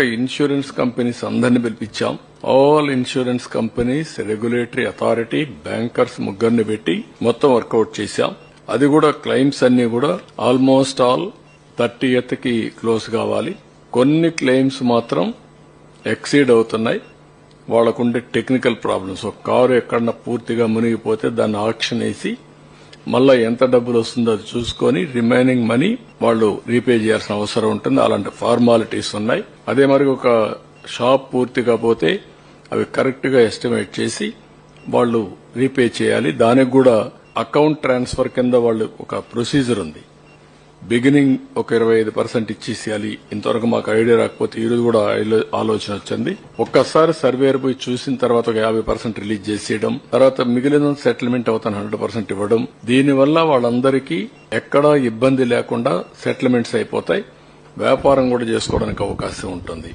Insurance companies అందరినీ పిలిపించాం. All insurance companies, regulatory authority, bankers ముగ్గురిని పెట్టి మొత్తం వర్కౌట్ చేశాం. అది కూడా క్లెయిమ్స్ అన్ని కూడా ఆల్మోస్ట్ ఆల్ 30th కి క్లోజ్ కావాలి. కొన్ని క్లెయిమ్స్ మాత్రం ఎక్సీడ్ అవుతున్నాయి. వాళ్ళకుండే టెక్నికల్ ప్రాబ్లమ్స్. ఒక కారు ఎక్కడన్నా పూర్తిగా మునిగిపోతే దాన్ని ఆక్షన్ వేసి మళ్ళా ఎంత డబ్బులు వస్తుందో అది చూసుకుని రిమైనింగ్ మనీ వాళ్ళు రీపే చేయాల్సిన అవసరం ఉంటుంది. అలాంటి ఫార్మాలిటీస్ ఉన్నాయి. అదే మరి ఒక షాప్ పూర్తిగా పోతే అవి కరెక్ట్ గా ఎస్టిమేట్ చేసి వాళ్ళు రీపే చేయాలి. దానికి కూడా అకౌంట్ ట్రాన్స్ఫర్ కింద వాళ్ళు ఒక ప్రొసీజర్ ఉంది. బిగినింగ్ ఒక 25% ఇచ్చేసేయాలి. ఇంతవరకు మాకు ఐడియా రాకపోతే ఈరోజు కూడా ఆలోచన వచ్చింది. ఒక్కసారి సర్వేర్ పోయి చూసిన తర్వాత ఒక 50% రిలీజ్ చేసేయడం, తర్వాత మిగిలిన సెటిల్మెంట్ అవుతాను 100% ఇవ్వడం. దీనివల్ల వాళ్ళందరికీ ఎక్కడా ఇబ్బంది లేకుండా సెటిల్మెంట్స్ అయిపోతాయి. వ్యాపారం కూడా చేసుకోవడానికి అవకాశం ఉంటుంది.